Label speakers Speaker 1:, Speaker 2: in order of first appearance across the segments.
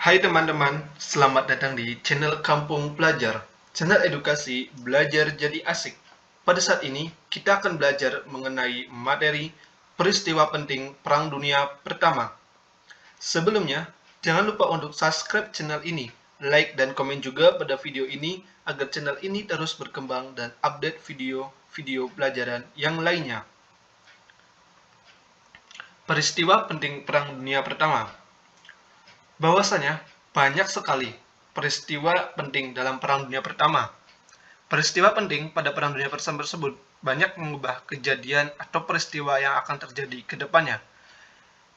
Speaker 1: Hai teman-teman, selamat datang di channel Kampung Pelajar, channel edukasi belajar jadi asik. Pada saat ini, kita akan belajar mengenai materi peristiwa penting Perang Dunia Pertama. Sebelumnya, jangan lupa untuk subscribe channel ini, like dan komen juga pada video ini agar channel ini terus berkembang dan update video-video pelajaran yang lainnya. Peristiwa penting Perang Dunia Pertama. Bahwasanya banyak sekali peristiwa penting dalam Perang Dunia Pertama. Peristiwa penting pada Perang Dunia Pertama tersebut banyak mengubah kejadian atau peristiwa yang akan terjadi ke depannya.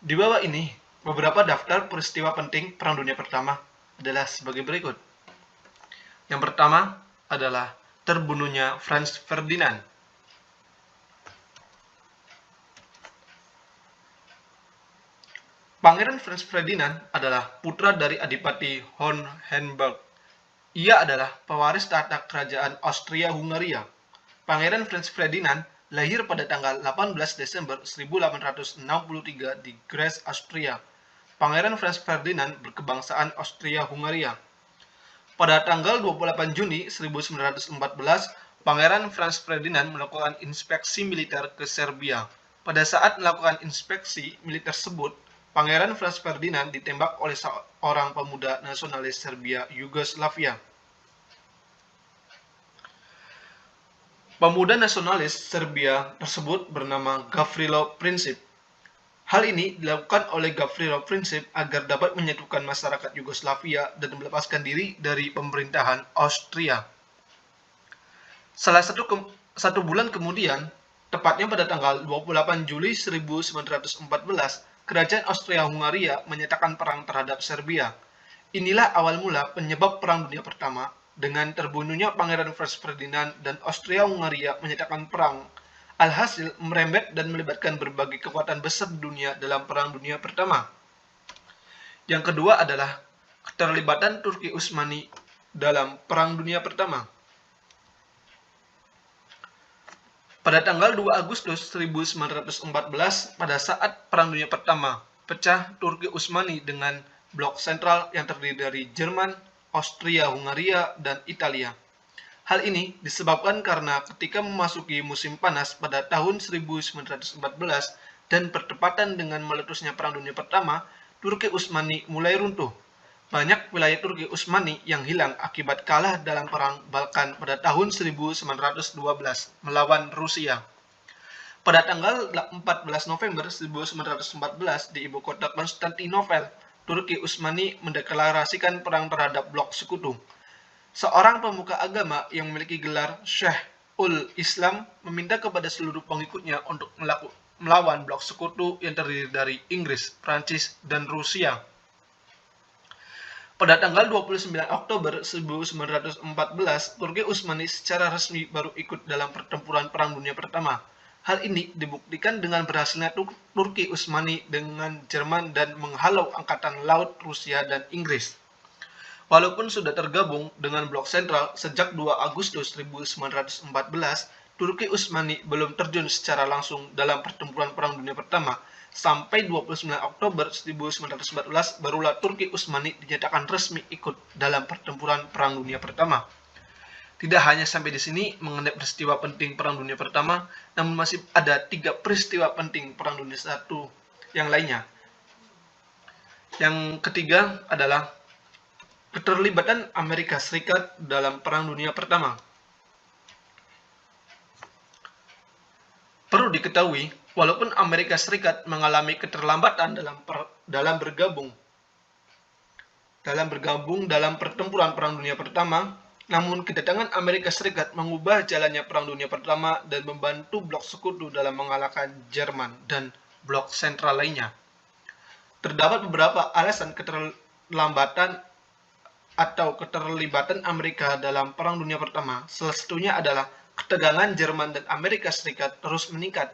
Speaker 1: Di bawah ini, beberapa daftar peristiwa penting Perang Dunia Pertama adalah sebagai berikut. Yang pertama adalah terbunuhnya Franz Ferdinand. Pangeran Franz Ferdinand adalah putra dari Adipati Hohenberg. Ia adalah pewaris tahta kerajaan Austria-Hungaria. Pangeran Franz Ferdinand lahir pada tanggal 18 Desember 1863 di Graz, Austria. Pangeran Franz Ferdinand berkebangsaan Austria-Hungaria. Pada tanggal 28 Juni 1914, Pangeran Franz Ferdinand melakukan inspeksi militer ke Serbia. Pada saat melakukan inspeksi militer tersebut, Pangeran Franz Ferdinand ditembak oleh seorang pemuda nasionalis Serbia Yugoslavia. Pemuda nasionalis Serbia tersebut bernama Gavrilo Princip. Hal ini dilakukan oleh Gavrilo Princip agar dapat menyatukan masyarakat Yugoslavia dan melepaskan diri dari pemerintahan Austria. Satu bulan kemudian, tepatnya pada tanggal 28 Juli 1914, Kerajaan Austria-Hungaria menyatakan perang terhadap Serbia. Inilah awal mula penyebab Perang Dunia Pertama, dengan terbunuhnya Pangeran Franz Ferdinand dan Austria-Hungaria menyatakan perang. Alhasil merembet dan melibatkan berbagai kekuatan besar dunia dalam Perang Dunia Pertama. Yang kedua adalah keterlibatan Turki Utsmani dalam Perang Dunia Pertama. Pada tanggal 2 Agustus 1914, pada saat Perang Dunia Pertama, pecah Turki Utsmani dengan blok sentral yang terdiri dari Jerman, Austria-Hungaria, dan Italia. Hal ini disebabkan karena ketika memasuki musim panas pada tahun 1914 dan bertepatan dengan meletusnya Perang Dunia Pertama, Turki Utsmani mulai runtuh. Banyak wilayah Turki Utsmani yang hilang akibat kalah dalam Perang Balkan pada tahun 1912 melawan Rusia. Pada tanggal 14 November 1914 di ibu kota Konstantinopel, Turki Utsmani mendeklarasikan perang terhadap blok sekutu. Seorang pemuka agama yang memiliki gelar Syekhul Islam meminta kepada seluruh pengikutnya untuk melawan blok sekutu yang terdiri dari Inggris, Prancis, dan Rusia. Pada tanggal 29 Oktober 1914, Turki Utsmani secara resmi baru ikut dalam pertempuran Perang Dunia Pertama. Hal ini dibuktikan dengan berhasilnya Turki Utsmani dengan Jerman dan menghalau angkatan laut Rusia dan Inggris. Walaupun sudah tergabung dengan blok sentral sejak 2 Agustus 1914, Turki Utsmani belum terjun secara langsung dalam pertempuran Perang Dunia Pertama. Sampai 29 Oktober 1914 barulah Turki Utsmani dinyatakan resmi ikut dalam pertempuran Perang Dunia Pertama. Tidak hanya sampai di sini mengenai peristiwa penting Perang Dunia Pertama, namun masih ada 3 peristiwa penting Perang Dunia I yang lainnya. Yang ketiga adalah keterlibatan Amerika Serikat dalam Perang Dunia Pertama. Perlu diketahui, walaupun Amerika Serikat mengalami keterlambatan dalam bergabung dalam pertempuran Perang Dunia Pertama, namun kedatangan Amerika Serikat mengubah jalannya Perang Dunia Pertama dan membantu blok sekutu dalam mengalahkan Jerman dan blok sentral lainnya. Terdapat beberapa alasan keterlambatan atau keterlibatan Amerika dalam Perang Dunia Pertama. Salah satunya adalah ketegangan Jerman dan Amerika Serikat terus meningkat.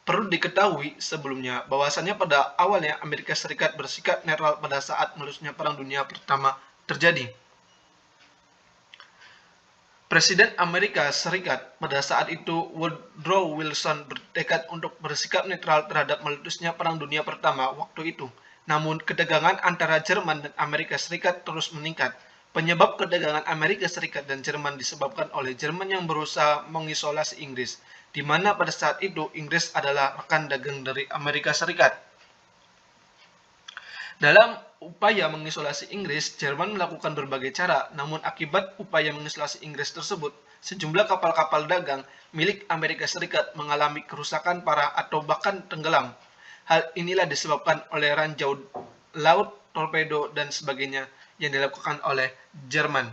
Speaker 1: Perlu diketahui sebelumnya bahwasannya pada awalnya Amerika Serikat bersikap netral pada saat meletusnya Perang Dunia Pertama terjadi. Presiden Amerika Serikat pada saat itu Woodrow Wilson bertekad untuk bersikap netral terhadap meletusnya Perang Dunia Pertama waktu itu. namun ketegangan antara Jerman dan Amerika Serikat terus meningkat. Penyebab ketegangan Amerika Serikat dan Jerman disebabkan oleh Jerman yang berusaha mengisolasi Inggris, di mana pada saat itu Inggris adalah rekan dagang dari Amerika Serikat. Dalam upaya mengisolasi Inggris, Jerman melakukan berbagai cara, namun akibat upaya mengisolasi Inggris tersebut, sejumlah kapal-kapal dagang milik Amerika Serikat mengalami kerusakan parah atau bahkan tenggelam. Hal inilah disebabkan oleh ranjau laut, torpedo, dan sebagainya yang dilakukan oleh Jerman.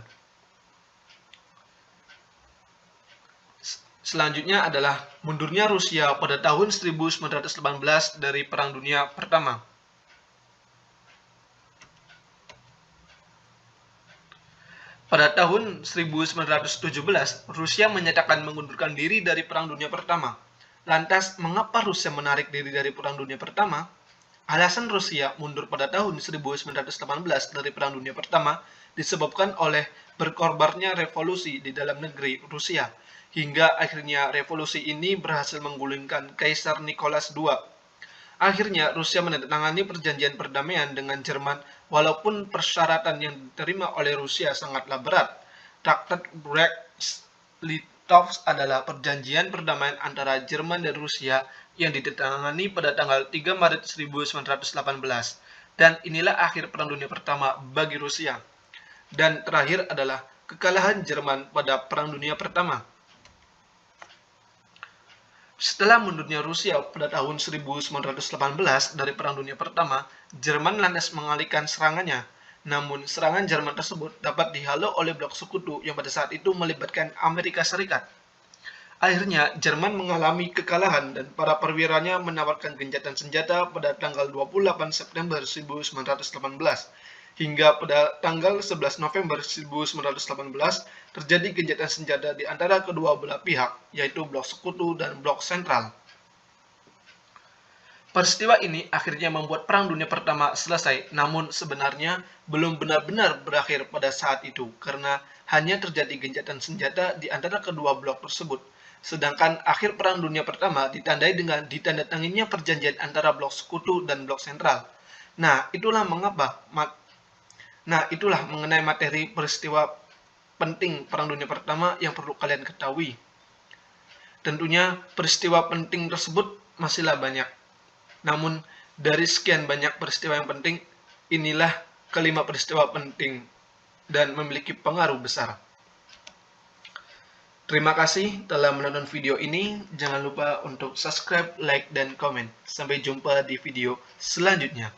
Speaker 1: Selanjutnya adalah mundurnya Rusia pada tahun 1918 dari Perang Dunia Pertama. Pada tahun 1917, Rusia menyatakan mengundurkan diri dari Perang Dunia Pertama. Lantas, mengapa Rusia menarik diri dari Perang Dunia Pertama? Alasan Rusia mundur pada tahun 1918 dari Perang Dunia Pertama disebabkan oleh berkorbarnya revolusi di dalam negeri Rusia, hingga akhirnya revolusi ini berhasil menggulingkan Kaisar Nicholas II. Akhirnya, Rusia menandatangani perjanjian perdamaian dengan Jerman walaupun persyaratan yang diterima oleh Rusia sangatlah berat. Traktat Brest-Litovsk adalah perjanjian perdamaian antara Jerman dan Rusia yang ditandatangani pada tanggal 3 Maret 1918. Dan inilah akhir Perang Dunia Pertama bagi Rusia. Dan terakhir adalah kekalahan Jerman pada Perang Dunia Pertama. Setelah mundurnya Rusia pada tahun 1918 dari Perang Dunia Pertama, Jerman lantas mengalihkan serangannya. Namun, serangan Jerman tersebut dapat dihalau oleh blok sekutu yang pada saat itu melibatkan Amerika Serikat. Akhirnya, Jerman mengalami kekalahan dan para perwiranya menawarkan gencatan senjata pada tanggal 28 September 1918. Hingga pada tanggal 11 November 1918 terjadi gencatan senjata di antara kedua belah pihak, yaitu blok sekutu dan blok sentral. Peristiwa ini akhirnya membuat Perang Dunia Pertama selesai, namun sebenarnya belum benar-benar berakhir pada saat itu, karena hanya terjadi gencatan senjata di antara kedua blok tersebut. Sedangkan akhir Perang Dunia Pertama ditandai dengan ditandatanganinya perjanjian antara blok sekutu dan blok sentral. Nah, itulah mengenai materi peristiwa penting Perang Dunia Pertama yang perlu kalian ketahui. Tentunya peristiwa penting tersebut masihlah banyak. Namun dari sekian banyak peristiwa yang penting, inilah kelima peristiwa penting dan memiliki pengaruh besar. Terima kasih telah menonton video ini. Jangan lupa untuk subscribe, like, dan komen. Sampai jumpa di video selanjutnya.